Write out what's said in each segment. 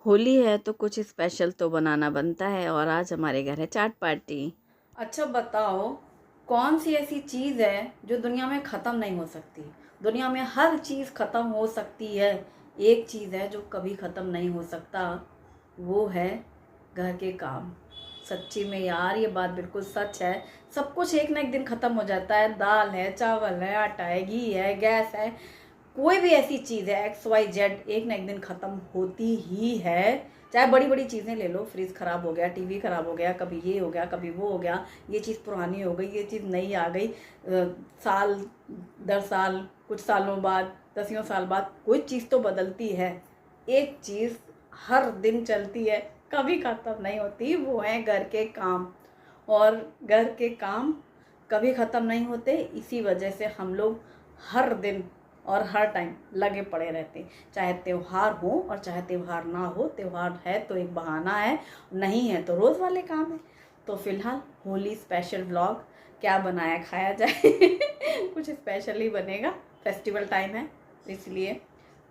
होली है तो कुछ स्पेशल तो बनाना बनता है और आज हमारे घर है चाट पार्टी। अच्छा बताओ, कौन सी ऐसी चीज़ है जो दुनिया में ख़त्म नहीं हो सकती। दुनिया में हर चीज़ ख़त्म हो सकती है, एक चीज़ है जो कभी ख़त्म नहीं हो सकता, वो है घर के काम। सच्ची में यार, ये बात बिल्कुल सच है। सब कुछ एक ना एक दिन ख़त्म हो जाता है। दाल है, चावल है, आटा है, घी है, गैस है, कोई भी ऐसी चीज़ है XYZ एक ना एक दिन ख़त्म होती ही है। चाहे बड़ी बड़ी चीज़ें ले लो, फ्रिज ख़राब हो गया, टीवी ख़राब हो गया, कभी ये हो गया, कभी वो हो गया, ये चीज़ पुरानी हो गई, ये चीज़ नई आ गई। साल दर साल, कुछ सालों बाद, दसियों साल बाद कोई चीज़ तो बदलती है। एक चीज़ हर दिन चलती है, कभी ख़त्म नहीं होती, वो है घर के काम। और घर के काम कभी ख़त्म नहीं होते, इसी वजह से हम लोग हर दिन और हर टाइम लगे पड़े रहते हैं। चाहे त्यौहार हो और चाहे त्यौहार ना हो, त्यौहार है तो एक बहाना है, नहीं है तो रोज़ वाले काम है। तो फिलहाल होली स्पेशल व्लॉग, क्या बनाया खाया जाए कुछ स्पेशल ही बनेगा, फेस्टिवल टाइम है इसलिए।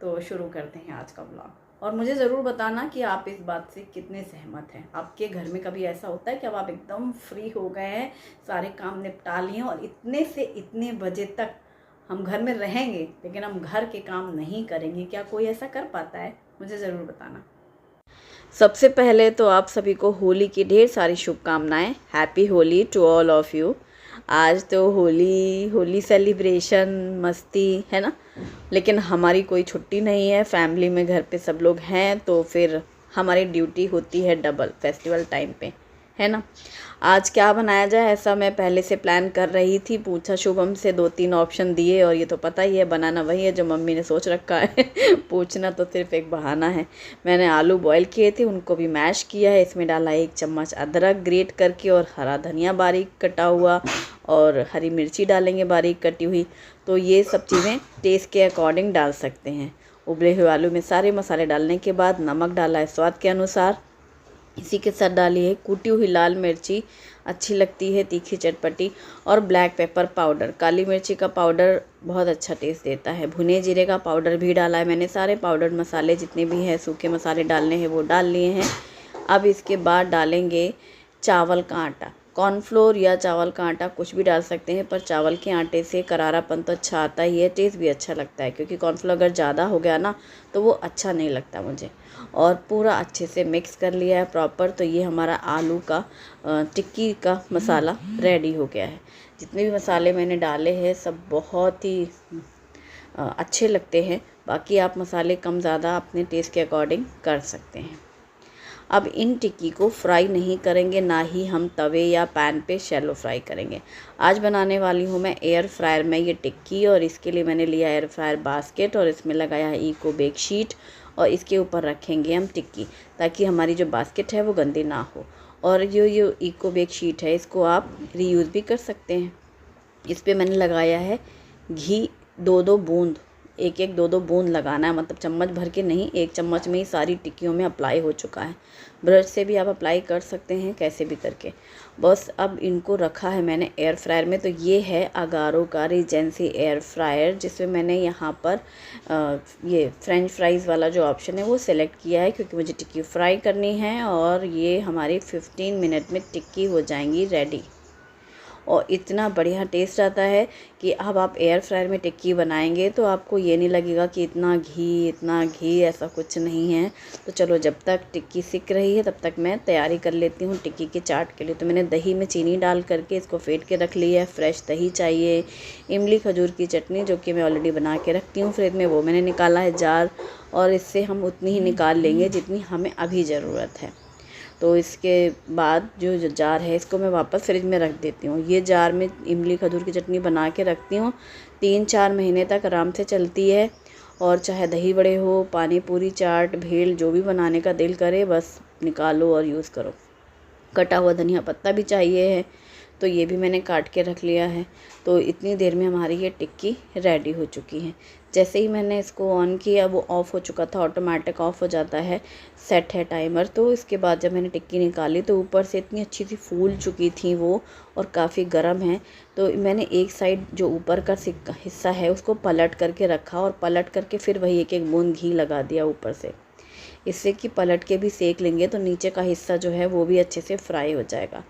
तो शुरू करते हैं आज का व्लॉग। और मुझे ज़रूर बताना कि आप इस बात से कितने सहमत हैं। आपके घर में कभी ऐसा होता है कि अब आप एकदम फ्री हो गए हैं, सारे काम निपटा लिए और इतने से इतने बजे तक हम घर में रहेंगे लेकिन हम घर के काम नहीं करेंगे? क्या कोई ऐसा कर पाता है? मुझे ज़रूर बताना। सबसे पहले तो आप सभी को होली की ढेर सारी शुभकामनाएं। Happy Holi to all of you. आज तो होली होली सेलिब्रेशन मस्ती है ना, लेकिन हमारी कोई छुट्टी नहीं है। फैमिली में घर पे सब लोग हैं तो फिर हमारी ड्यूटी होती है डबल फेस्टिवल टाइम पे, है ना। आज क्या बनाया जाए ऐसा मैं पहले से प्लान कर रही थी। पूछा शुभम से, 2-3 ऑप्शन दिए और ये तो पता ही है बनाना वही है जो मम्मी ने सोच रखा है पूछना तो सिर्फ एक बहाना है। मैंने आलू बॉईल किए थे, उनको भी मैश किया है। इसमें डाला 1 चम्मच अदरक ग्रेट करके और हरा धनिया बारीक कटा हुआ, और हरी मिर्ची डालेंगे बारीक कटी हुई। तो ये सब चीज़ें टेस्ट के अकॉर्डिंग डाल सकते हैं। उबले हुए आलू में सारे मसाले डालने के बाद नमक डाला है स्वाद के अनुसार। इसी के साथ डाली है कूटी हुई लाल मिर्ची, अच्छी लगती है तीखी चटपटी, और ब्लैक पेपर पाउडर, काली मिर्ची का पाउडर बहुत अच्छा टेस्ट देता है। भुने जीरे का पाउडर भी डाला है मैंने। सारे पाउडर मसाले जितने भी हैं, सूखे मसाले डालने हैं वो डाल लिए हैं। अब इसके बाद डालेंगे चावल का आटा। कॉर्नफ्लोर या चावल का आटा कुछ भी डाल सकते हैं, पर चावल के आटे से करारापन तो अच्छा आता ही है, टेस्ट भी अच्छा लगता है। क्योंकि कॉर्नफ्लोर अगर ज़्यादा हो गया ना तो वो अच्छा नहीं लगता मुझे। और पूरा अच्छे से मिक्स कर लिया है प्रॉपर। तो ये हमारा आलू का टिक्की का मसाला रेडी हो गया है। जितने भी मसाले मैंने डाले हैं सब बहुत ही अच्छे लगते हैं। बाकी आप मसाले कम ज़्यादा अपने टेस्ट के अकॉर्डिंग कर सकते हैं। अब इन टिक्की को फ्राई नहीं करेंगे, ना ही हम तवे या पैन पे शैलो फ्राई करेंगे। आज बनाने वाली हूँ मैं एयर फ्रायर में ये टिक्की, और इसके लिए मैंने लिया एयर फ्रायर बास्केट और इसमें लगाया है इको बेक शीट, और इसके ऊपर रखेंगे हम टिक्की ताकि हमारी जो बास्केट है वो गंदी ना हो। और ये इको बेक शीट है, इसको आप रीयूज़ भी कर सकते हैं। इस पर मैंने लगाया है घी, 2-2 बूंद, 1-1 2-2 बूंद लगाना है, मतलब चम्मच भर के नहीं, 1 चम्मच में ही सारी टिक्कियों में अप्लाई हो चुका है। ब्रश से भी आप अप्लाई कर सकते हैं, कैसे भी करके। बस अब इनको रखा है मैंने एयर फ्रायर में। तो ये है अगारो का रीजेंसी एयर फ्रायर, जिसमें मैंने यहाँ पर ये फ्रेंच फ्राइज़ वाला जो ऑप्शन है वो सिलेक्ट किया है, क्योंकि मुझे टिक्की फ्राई करनी है। और ये हमारी 15 मिनट में टिक्की हो जाएंगी रेडी। और इतना बढ़िया टेस्ट आता है कि अब आप एयर फ्रायर में टिक्की बनाएंगे तो आपको ये नहीं लगेगा कि इतना घी, ऐसा कुछ नहीं है। तो चलो, जब तक टिक्की सिक रही है तब तक मैं तैयारी कर लेती हूँ टिक्की के चाट के लिए। तो मैंने दही में चीनी डाल करके इसको फेंट के रख लिया है। फ्रेश दही चाहिए। इमली खजूर की चटनी जो कि मैं ऑलरेडी बना के रखती हूँ फ्रिज में, वो मैंने निकाला है जार, और इससे हम उतनी ही निकाल लेंगे जितनी हमें अभी ज़रूरत है। तो इसके बाद जो जार है इसको मैं वापस फ्रिज में रख देती हूँ। ये जार में इमली खजूर की चटनी बना के रखती हूँ, 3-4 महीने तक आराम से चलती है। और चाहे दही बड़े हो, पानी पूरी, चाट, भेल, जो भी बनाने का दिल करे बस निकालो और यूज़ करो। कटा हुआ धनिया पत्ता भी चाहिए है, तो ये भी मैंने काट के रख लिया है। तो इतनी देर में हमारी ये टिक्की रेडी हो चुकी है। जैसे ही मैंने इसको ऑन किया वो ऑफ़ हो चुका था, ऑटोमेटिक ऑफ़ हो जाता है, सेट है टाइमर। तो इसके बाद जब मैंने टिक्की निकाली तो ऊपर से इतनी अच्छी सी फूल चुकी थी वो, और काफ़ी गर्म है। तो मैंने एक साइड जो ऊपर का हिस्सा है उसको पलट करके रखा, और पलट करके फिर वही 1-1 बूंद घी लगा दिया ऊपर से। इससे कि पलट के भी सेक लेंगे तो नीचे का हिस्सा जो है वो भी अच्छे से फ्राई हो जाएगा।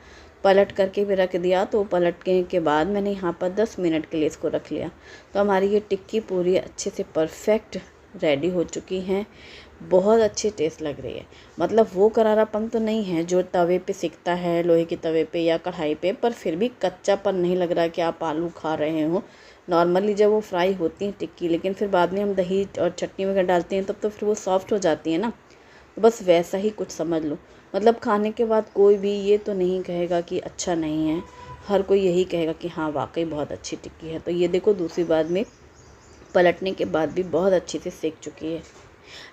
पलट करके भी रख दिया, तो पलटने के बाद मैंने यहाँ पर 10 मिनट के लिए इसको रख लिया। तो हमारी ये टिक्की पूरी अच्छे से परफेक्ट रेडी हो चुकी हैं। बहुत अच्छी टेस्ट लग रही है, मतलब वो करारापन तो नहीं है जो तवे पे सिकता है, लोहे के तवे पे या कढ़ाई पे, पर फिर भी कच्चापन नहीं लग रहा कि आप आलू खा रहे हो। नॉर्मली जब वो फ्राई होती हैं टिक्की, लेकिन फिर बाद में हम दही और चटनी वगैरह डालते हैं तब तो फिर वो सॉफ्ट हो जाती है ना, तो बस वैसा ही कुछ समझ लो। मतलब खाने के बाद कोई भी ये तो नहीं कहेगा कि अच्छा नहीं है, हर कोई यही कहेगा कि हाँ वाकई बहुत अच्छी टिक्की है। तो ये देखो दूसरी बार में पलटने के बाद भी बहुत अच्छे से सेक चुकी है।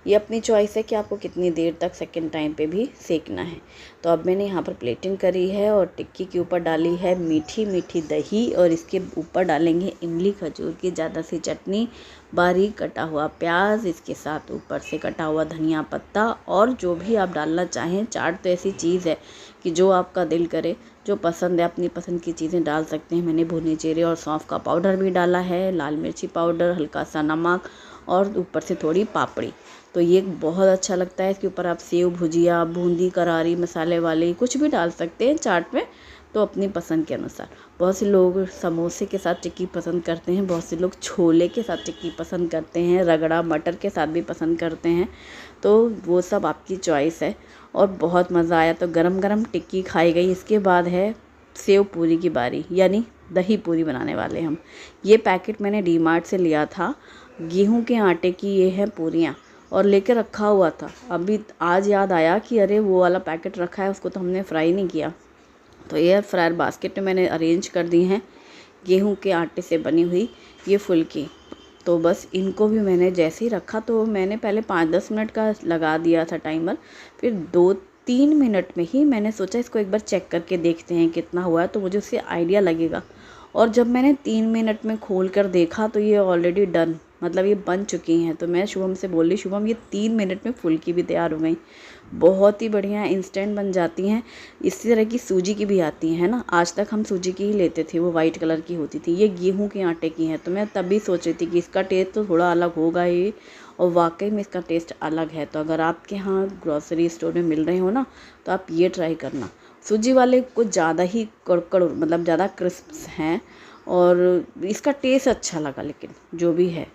ये अपनी चॉइस है कि आपको कितनी देर तक सेकंड टाइम पे भी सेकना है। तो अब मैंने यहाँ पर प्लेटिंग करी है और टिक्की के ऊपर डाली है मीठी मीठी दही, और इसके ऊपर डालेंगे इमली खजूर की ज़्यादा सी चटनी, बारीक कटा हुआ प्याज, इसके साथ ऊपर से कटा हुआ धनिया पत्ता, और जो भी आप डालना चाहें। चाट तो ऐसी चीज़ है कि जो आपका दिल करे, जो पसंद है अपनी पसंद की चीज़ें डाल सकते हैं। मैंने भुने जीरे और सौंफ का पाउडर भी डाला है, लाल मिर्ची पाउडर, हल्का सा नमक और ऊपर से थोड़ी पापड़ी। तो ये बहुत अच्छा लगता है। इसके ऊपर आप सेव भुजिया, बूंदी करारी मसाले वाली कुछ भी डाल सकते हैं चाट में, तो अपनी पसंद के अनुसार। बहुत से लोग समोसे के साथ टिक्की पसंद करते हैं, बहुत से लोग छोले के साथ टिक्की पसंद करते हैं, रगड़ा मटर के साथ भी पसंद करते हैं। तो वो सब आपकी चॉइस है। और बहुत मज़ा आया। तो गरम गरम टिक्की खाई गई। इसके बाद है सेव पूरी की बारी, यानी दही पूरी बनाने वाले हम। ये पैकेट मैंने डीमार्ट से लिया था, गेहूं के आटे की ये है पूरियाँ, और लेकर रखा हुआ था। अभी आज याद आया कि अरे वो वाला पैकेट रखा है, उसको तो हमने फ्राई नहीं किया। तो एयर फ्रायर बास्केट में मैंने अरेंज कर दी हैं गेहूं के आटे से बनी हुई ये फुल्की। तो बस इनको भी मैंने जैसे ही रखा, तो मैंने पहले 5-10 मिनट का लगा दिया था टाइमर, फिर 2-3 मिनट में ही मैंने सोचा इसको एक बार चेक करके देखते हैं कितना हुआ है, तो मुझे उससे आइडिया लगेगा। और जब मैंने 3 मिनट में खोल कर देखा तो ये ऑलरेडी डन, मतलब ये बन चुकी हैं। तो मैं शुभम से बोली, शुभम ये 3 मिनट में फुल्की भी तैयार हो गई। बहुत ही बढ़िया इंस्टेंट बन जाती हैं। इसी तरह की सूजी की भी आती है ना, आज तक हम सूजी की ही लेते थे, वो वाइट कलर की होती थी। ये गेहूं के आटे की हैं। तो मैं तभी सोच रही थी कि इसका टेस्ट तो थोड़ा अलग होगा ही, और वाकई में इसका टेस्ट अलग है। तो अगर आपके यहाँ ग्रॉसरी स्टोर में मिल रहे हो ना, तो आप ये ट्राई करना। सूजी वाले कुछ ज़्यादा ही कड़कड़, मतलब ज़्यादा क्रिस्प हैं, और इसका टेस्ट अच्छा लगा, लेकिन जो भी है।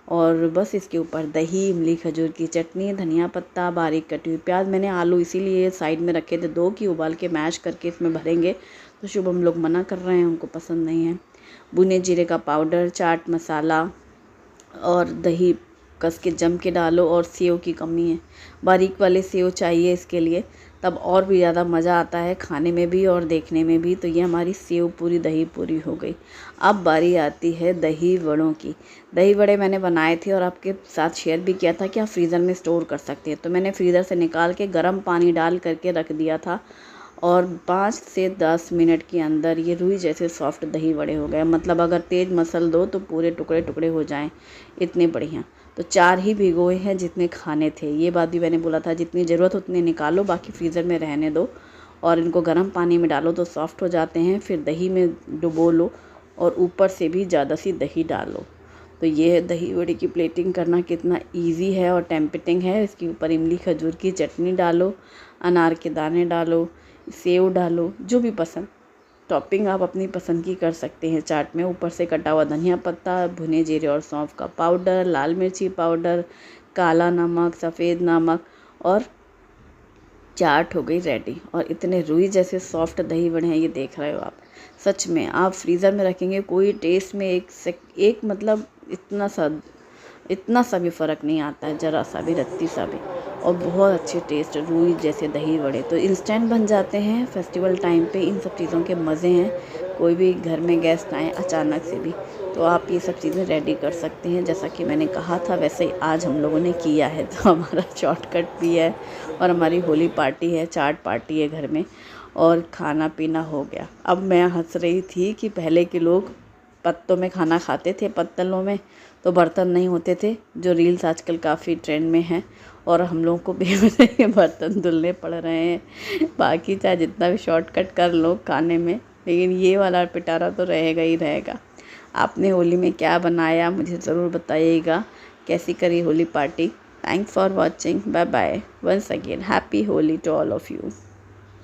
और बस इसके ऊपर दही, इमली खजूर की चटनी, धनिया पत्ता, बारीक कटी हुई प्याज। मैंने आलू इसीलिए साइड में रखे थे 2 की उबाल के मैश करके इसमें भरेंगे, तो शुभम लोग मना कर रहे हैं, उनको पसंद नहीं है। भुने जीरे का पाउडर, चाट मसाला और दही कस के जम के डालो। और सेव की कमी है, बारीक वाले सेव चाहिए इसके लिए, तब और भी ज़्यादा मज़ा आता है खाने में भी और देखने में भी। तो ये हमारी सेव पूरी दही पूरी हो गई। अब बारी आती है दही वड़ों की। दही वड़े मैंने बनाए थे और आपके साथ शेयर भी किया था कि आप फ्रीज़र में स्टोर कर सकते हैं। तो मैंने फ्रीज़र से निकाल के गर्म पानी डाल करके रख दिया था, और 5 से 10 मिनट के अंदर ये रुई जैसे सॉफ्ट दही वड़े हो गए। मतलब अगर तेज़ मसल दो तो पूरे टुकड़े टुकड़े हो जाएं, इतने बढ़िया। तो 4 ही भिगोए हैं जितने खाने थे। ये बात भी मैंने बोला था, जितनी ज़रूरत उतने निकालो, बाकी फ्रीज़र में रहने दो, और इनको गर्म पानी में डालो तो सॉफ्ट हो जाते हैं। फिर दही में डुबो लो और ऊपर से भी ज़्यादा सी दही डालो। तो ये है दही वड़े की प्लेटिंग करना कितना इजी है और टेम्पटिंग है। इसके ऊपर इमली खजूर की चटनी डालो, अनार के दाने डालो, सेव डालो, जो भी पसंद। टॉपिंग आप अपनी पसंद की कर सकते हैं चाट में। ऊपर से कटा हुआ धनिया पत्ता, भुने जीरे और सौंफ का पाउडर, लाल मिर्ची पाउडर, काला नमक, सफ़ेद नमक, और चाट हो गई रेडी। और इतने रुई जैसे सॉफ्ट दही वड़े हैं, ये देख रहे हो आप। सच में आप फ्रीज़र में रखेंगे, कोई टेस्ट में एक मतलब इतना सा भी फ़र्क नहीं आता है, ज़रा सा भी, रत्ती सा भी। और बहुत अच्छे टेस्ट, रुई जैसे दही वड़े तो इंस्टेंट बन जाते हैं। फेस्टिवल टाइम पे इन सब चीज़ों के मज़े हैं। कोई भी घर में गेस्ट आए अचानक से भी, तो आप ये सब चीज़ें रेडी कर सकते हैं। जैसा कि मैंने कहा था वैसे ही आज हम लोगों ने किया है। तो हमारा शॉर्टकट भी है, और हमारी होली पार्टी है, चाट पार्टी है घर में, और खाना पीना हो गया। अब मैं हंस रही थी कि पहले के लोग पत्तों में खाना खाते थे, पत्तलों में, तो बर्तन नहीं होते थे, जो रील्स आजकल काफ़ी ट्रेंड में हैं, और हम लोगों को बेवजह के बर्तन धुलने पड़ रहे हैं। बाकी चाहे जितना भी शॉर्टकट कर लो खाने में, लेकिन ये वाला पिटारा तो रहेगा ही रहेगा। आपने होली में क्या बनाया मुझे ज़रूर बताइएगा, कैसी करी Holi party. Thanks for watching. Bye bye. Once again, happy Holi to all of you.